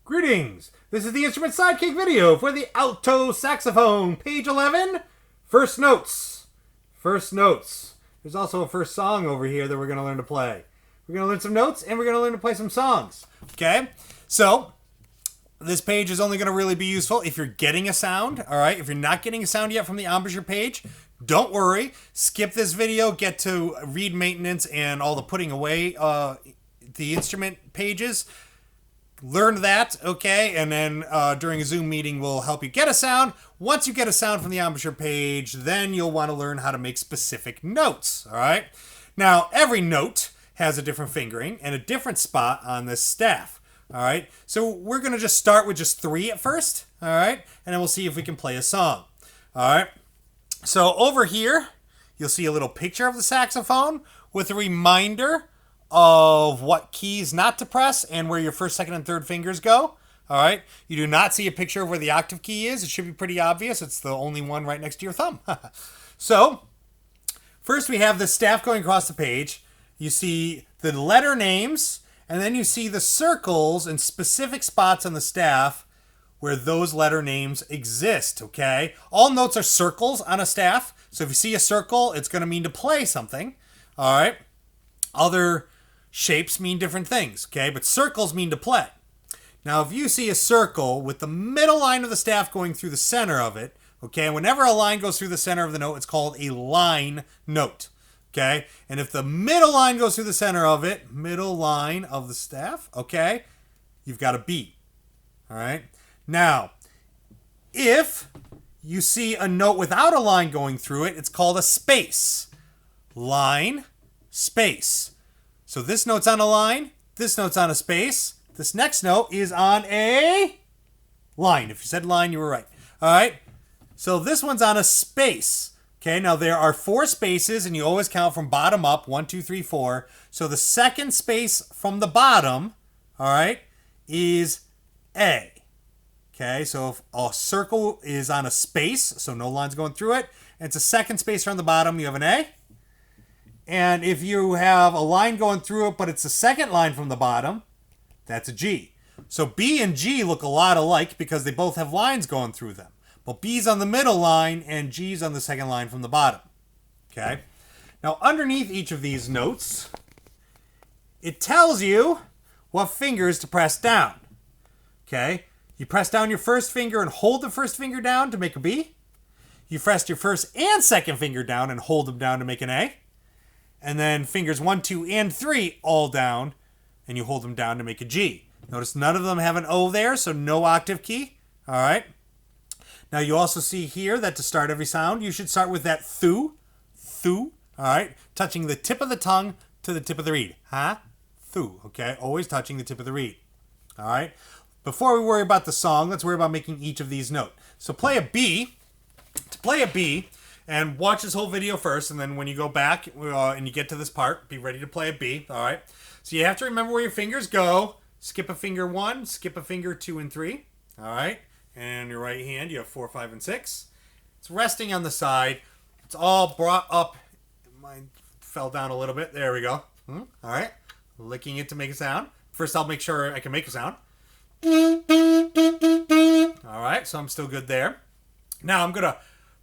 Greetings! This is the instrument sidekick video for the Alto Saxophone, page 11, First Notes. First Notes. There's also a first song over here that we're going to learn to play. We're going to learn some notes and we're going to learn to play some songs. Okay? So, this page is only going to really be useful if you're getting a sound, alright? If you're not getting a sound yet from the embouchure page, don't worry. Skip this video, get to read maintenance and all the putting away the instrument pages. Learn that, okay? And then during a Zoom meeting, we'll help you get a sound. Once you get a sound from the embouchure page, then you'll want to learn how to make specific notes, all right? Now, every note has a different fingering and a different spot on this staff, all right? So we're going to just start with just 3 at first, all right? And then we'll see if we can play a song, all right? So over here, you'll see a little picture of the saxophone with a reminder of what keys not to press and where your first, second, and third fingers go. All right. You do not see a picture of where the octave key is. It should be pretty obvious. It's the only one right next to your thumb. So first we have the staff going across the page. You see the letter names, and then you see the circles and specific spots on the staff where those letter names exist, okay? All notes are circles on a staff. So if you see a circle, it's going to mean to play something. All right. Other shapes mean different things, okay? But circles mean to play. Now, if you see a circle with the middle line of the staff going through the center of it, okay? Whenever a line goes through the center of the note, it's called a line note, okay? And if the middle line goes through the center of it, middle line of the staff, okay? You've got a B, all right? Now, if you see a note without a line going through it, it's called a space. Line, space. So this note's on a line, this note's on a space, this next note is on a line. If you said line, you were right. All right? So this one's on a space. Okay, now there are 4 spaces, and you always count from bottom up, 1, 2, 3, 4. So the second space from the bottom, all right, is A. Okay, so if a circle is on a space, so no lines going through it, and it's a second space from the bottom, you have an A. And if you have a line going through it, but it's the second line from the bottom, that's a G. So B and G look a lot alike because they both have lines going through them. But B's on the middle line and G's on the second line from the bottom. Okay? Now, underneath each of these notes, it tells you what fingers to press down. Okay? You press down your first finger and hold the first finger down to make a B. You press your first and second finger down and hold them down to make an A. And then fingers 1, 2, and 3 all down, and you hold them down to make a G. Notice none of them have an O there, so no octave key. All right. Now you also see here that to start every sound, you should start with that thu. Thu. All right. Touching the tip of the tongue to the tip of the reed. Thu. Okay. Always touching the tip of the reed. All right. Before we worry about the song, let's worry about making each of these notes. So play a B. To play a B, and watch this whole video first, and then when you go back and you get to this part, be ready to play a B, all right? So you have to remember where your fingers go. Skip a finger 1, skip a finger 2 and 3, all right? And your right hand, you have 4, 5, and 6. It's resting on the side. It's all brought up. Mine fell down a little bit. There we go. All right. Licking it to make a sound. First, I'll make sure I can make a sound. All right, so I'm still good there. Now I'm going to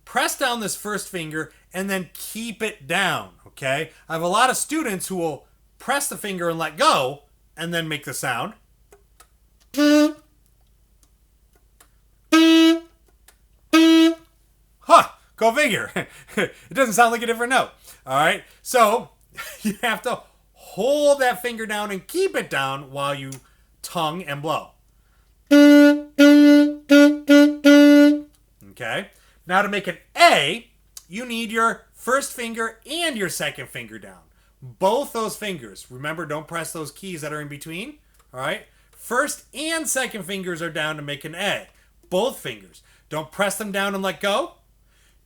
press down this first finger and then keep it down, okay? I have a lot of students who will press the finger and let go and then make the sound. Huh, go figure. It doesn't sound like a different note, all right? So you have to hold that finger down and keep it down while you tongue and blow. Okay? Now to make an A, you need your first finger and your second finger down. Both those fingers. Remember, don't press those keys that are in between. All right? First and second fingers are down to make an A. Both fingers. Don't press them down and let go.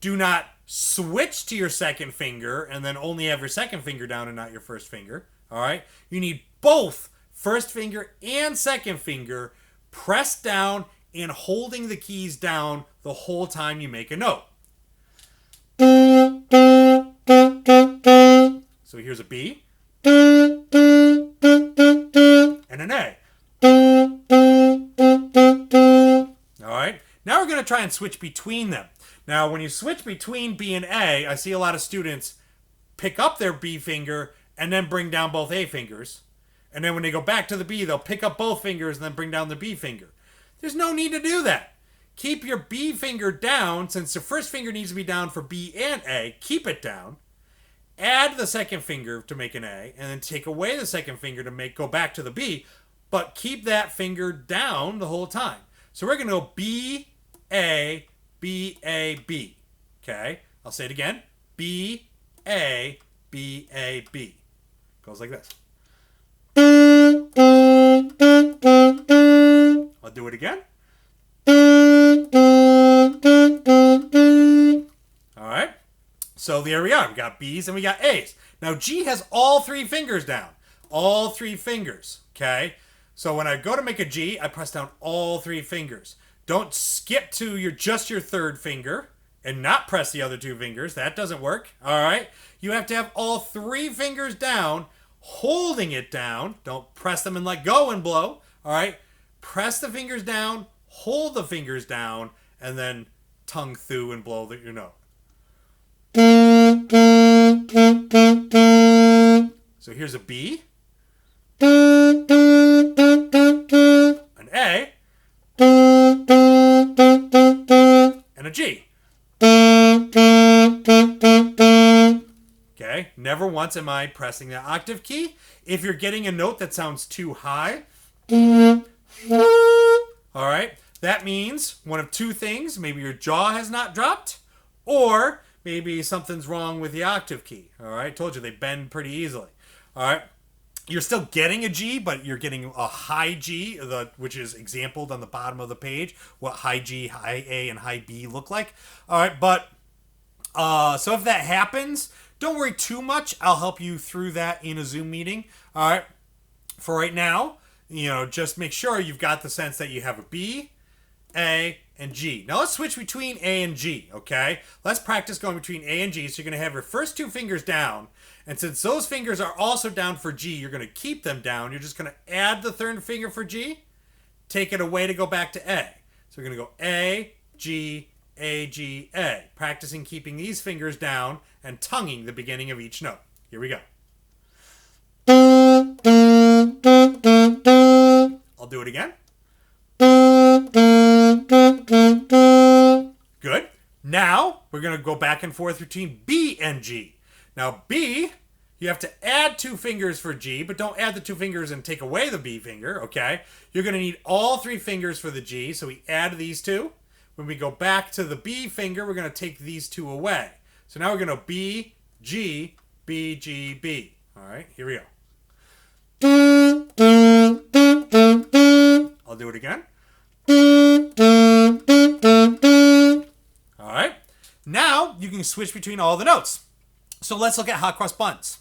Do not switch to your second finger and then only have your second finger down and not your first finger. All right? You need both first finger and second finger pressed down and holding the keys down the whole time you make a note. So here's a B and an A. Now we're going to try and switch between them. Now, when you switch between B and A, I see a lot of students pick up their B finger and then bring down both A fingers. And then when they go back to the B, they'll pick up both fingers and then bring down the B finger. There's no need to do that. Keep your B finger down, since the first finger needs to be down for B and A. Keep it down. Add the second finger to make an A, and then take away the second finger to go back to the B, but keep that finger down the whole time. So we're going to go B, A, B, A, B. Okay? I'll say it again. B, A, B, A, B. Goes like this. I'll do it again. All right. So there we are. We got B's and we got A's. Now G has all three fingers down. All three fingers. Okay? So when I go to make a G, I press down all three fingers. Don't skip to just your third finger and not press the other two fingers. That doesn't work. All right? You have to have all three fingers down, holding it down. Don't press them and let go and blow. All right? Press the fingers down, hold the fingers down, and then tongue through and blow your note. So here's a B, an A, and a G. Okay, never once am I pressing the octave key. If you're getting a note that sounds too high, all right, that means one of two things. Maybe your jaw has not dropped, or maybe something's wrong with the octave key. All right, told you they bend pretty easily. All right, you're still getting a G, but you're getting a high G, which is exampled on the bottom of the page, what high G, high A, and high B look like. All right, but so if that happens, don't worry too much. I'll help you through that in a Zoom meeting. All right, for right now, just make sure you've got the sense that you have a B, A, and G. Now let's switch between A and G, okay? Let's practice going between A and G. So you're going to have your first two fingers down. And since those fingers are also down for G, you're going to keep them down. You're just going to add the third finger for G, take it away to go back to A. So we're going to go A, G, A, G, A. Practicing keeping these fingers down and tonguing the beginning of each note. Here we go. I'll do it again. Good. Now, we're going to go back and forth between B and G. Now, B, you have to add two fingers for G, but don't add the two fingers and take away the B finger, okay? You're going to need all three fingers for the G, so we add these two. When we go back to the B finger, we're going to take these two away. So now we're going to B, G, B, G, B. All right, here we go. I'll do it again. All right. Now you can switch between all the notes. So let's look at hot cross buns.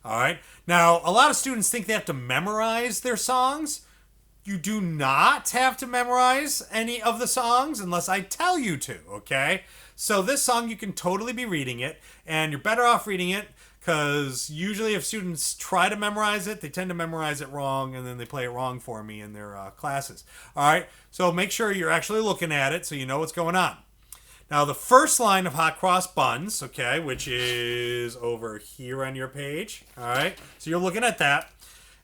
All right. Now, a lot of students think they have to memorize their songs. You do not have to memorize any of the songs unless I tell you to, okay? So this song, you can totally be reading it, and you're better off reading it because usually if students try to memorize it, they tend to memorize it wrong, and then they play it wrong for me in their classes. All right, so make sure you're actually looking at it so you know what's going on. Now, the first line of hot cross buns, okay, which is over here on your page, all right? So you're looking at that.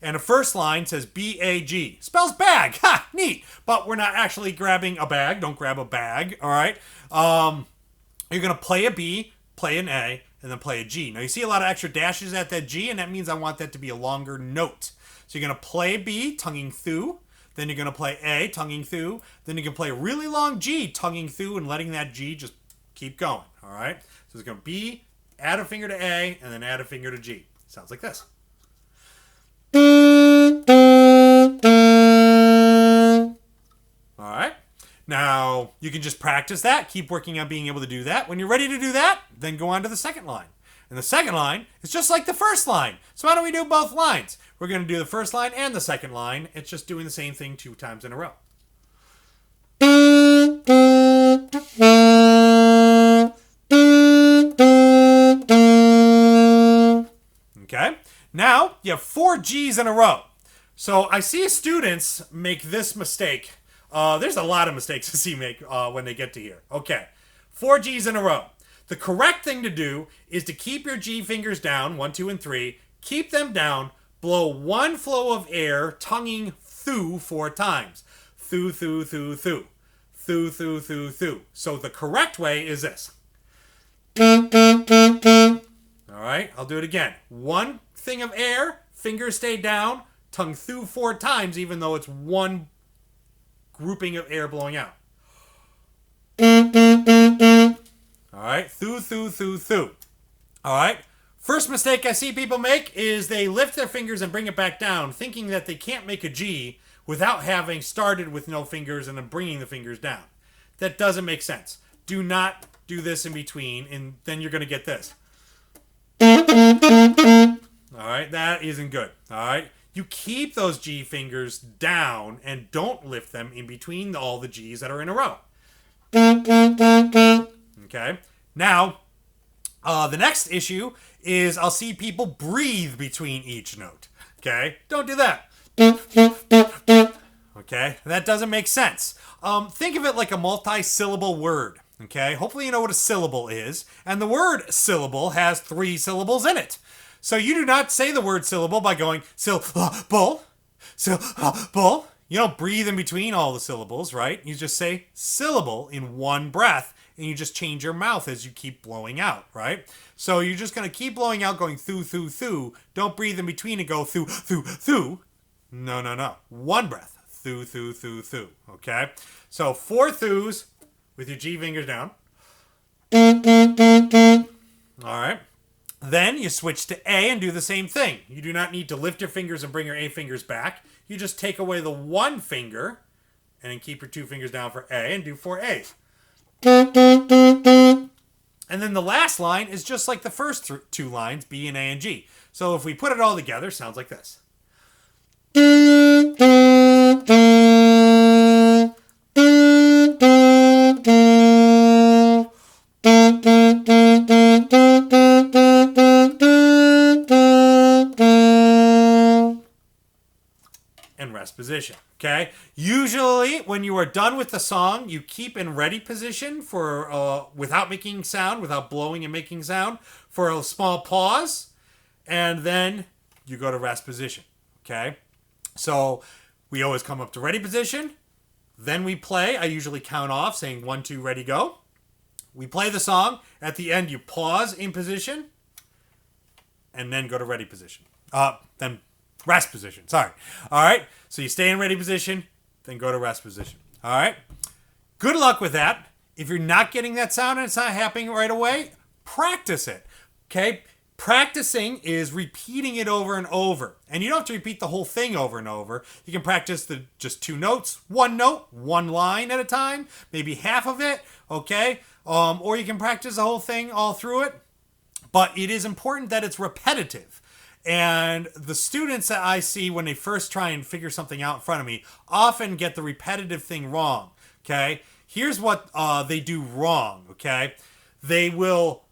And the first line says B-A-G. Spells bag. Ha! Neat. But we're not actually grabbing a bag. Don't grab a bag, all right? You're going to play a B, play an A, and then play a G. Now, you see a lot of extra dashes at that G, and that means I want that to be a longer note. So you're going to play B, tonguing through. Then you're going to play A, tonguing through. Then you can play a really long G, tonguing through, and letting that G just keep going, all right? So it's going to B, add a finger to A, and then add a finger to G. Sounds like this. All right. Now, you can just practice that. Keep working on being able to do that. When you're ready to do that, then go on to the second line. And the second line is just like the first line. So why don't we do both lines? We're going to do the first line and the second line. It's just doing the same thing 2 times in a row. Okay. Now, you have 4 G's in a row. So I see students make this mistake There's a lot of mistakes to see make when they get to here. Okay, 4 G's in a row. The correct thing to do is to keep your G fingers down, 1, 2, and 3. Keep them down. Blow one flow of air, tonguing through 4 times. Through, through, through, through. Through, through, through, through. So the correct way is this. All right, I'll do it again. One thing of air, fingers stay down, tongue through 4 times, even though it's one grouping of air blowing out. All right, through, through, through, through. All right, first mistake I see people make is they lift their fingers and bring it back down, thinking that they can't make a G without having started with no fingers and then bringing the fingers down. That doesn't make sense. Do not do this in between, and then you're going to get this. All right, that isn't good. All right, you keep those G fingers down and don't lift them in between all the G's that are in a row. Okay, now the next issue is I'll see people breathe between each note. Okay, don't do that. Okay, that doesn't make sense. Think of it like a multi-syllable word. Okay, hopefully you know what a syllable is, and the word syllable has 3 syllables in it. So you do not say the word syllable by going syllable, syllable. You don't breathe in between all the syllables, right? You just say syllable in one breath, and you just change your mouth as you keep blowing out, right? So you're just going to keep blowing out, going through, through, through. Don't breathe in between and go through, through, through. No, no, no. One breath. Through, through, through, through. Okay? So 4 throughs with your G fingers down. All right. Then you switch to A and do the same thing. You do not need to lift your fingers and bring your A fingers back. You just take away the one finger and then keep your 2 fingers down for A and do 4 A's. And then the last line is just like the first 2 lines, B and A and G. So if we put it all together, it sounds like this. And rest position. Okay? Usually, when you are done with the song, you keep in ready position for without making sound, without blowing and making sound, for a small pause, and then you go to rest position. Okay? So we always come up to ready position, then we play. I usually count off, saying 1, 2, ready, go. We play the song. At the end, you pause in position, and then go to ready position. Then rest position. Sorry. All right. So you stay in ready position, then go to rest position. All right. Good luck with that. If you're not getting that sound and it's not happening right away, practice it. Okay. Practicing is repeating it over and over. And you don't have to repeat the whole thing over and over. You can practice the just 2 notes, 1 note, 1 line at a time, maybe half of it. Okay. Or you can practice the whole thing all through it. But it is important that it's repetitive. And the students that I see when they first try and figure something out in front of me often get the repetitive thing wrong, okay? Here's what they do wrong, okay? They will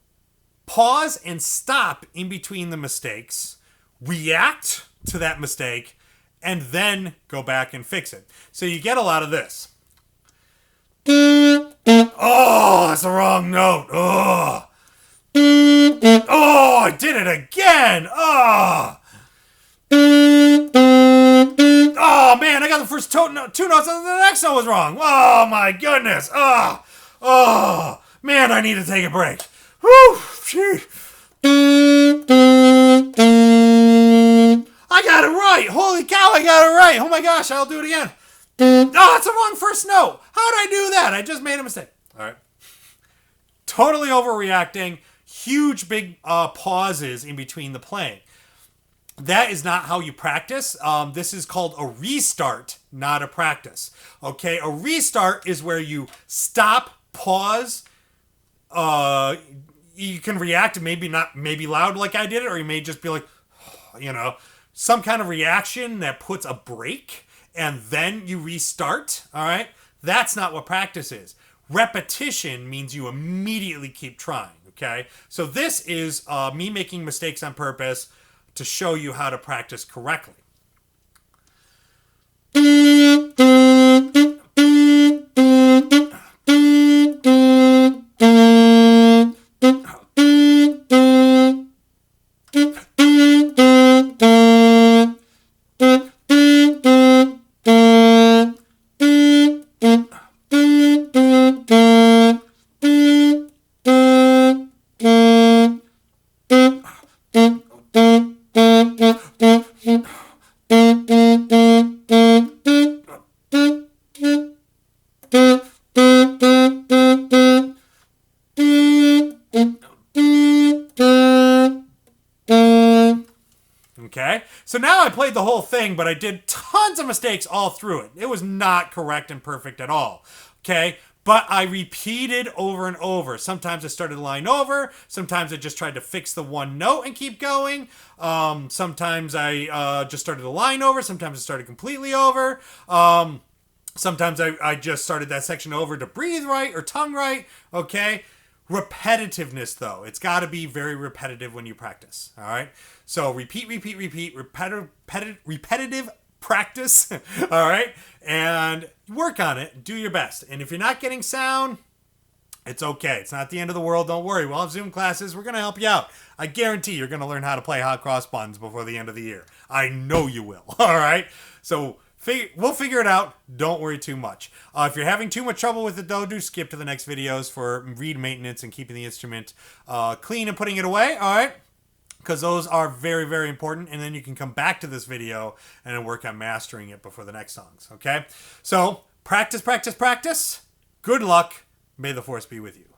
pause and stop in between the mistakes, react to that mistake, and then go back and fix it. So you get a lot of this. Oh, that's the wrong note. Oh. Oh, I did it again. Oh. Oh, man, I got the first 2 notes and the next note was wrong. Oh, my goodness. Oh. Oh. Man, I need to take a break. Whew. Gee. I got it right. Holy cow, I got it right. Oh, my gosh, I'll do it again. Oh, it's the wrong first note. How did I do that? I just made a mistake. All right. Totally overreacting. Huge big pauses in between the playing. That is not how you practice. This is called a restart, not a practice. Okay, a restart is where you stop, pause. You can react, maybe loud like I did it, or you may just be like, some kind of reaction that puts a break, and then you restart. All right, that's not what practice is. Repetition means you immediately keep trying. Okay, so this is me making mistakes on purpose to show you how to practice correctly. Okay, so now I played the whole thing, but I did tons of mistakes all through it. It was not correct and perfect at all. Okay, but I repeated over and over. Sometimes I started the line over. Sometimes I just tried to fix the one note and keep going. Sometimes I just started the line over. Sometimes I started completely over. Sometimes I just started that section over to breathe right or tongue right. Okay. Repetitiveness, though. It's got to be very repetitive when you practice. All right. So repeat, repetitive practice. All right. And work on it. Do your best. And if you're not getting sound, it's okay. It's not the end of the world. Don't worry. We'll have Zoom classes. We're going to help you out. I guarantee you're going to learn how to play hot cross buns before the end of the year. I know you will. All right. So we'll figure it out. Don't worry too much. If you're having too much trouble with it, though, do skip to the next videos for reed maintenance and keeping the instrument clean and putting it away. All right. Because those are very, very important. And then you can come back to this video and then work on mastering it before the next songs. Okay. So practice, practice, practice. Good luck. May the force be with you.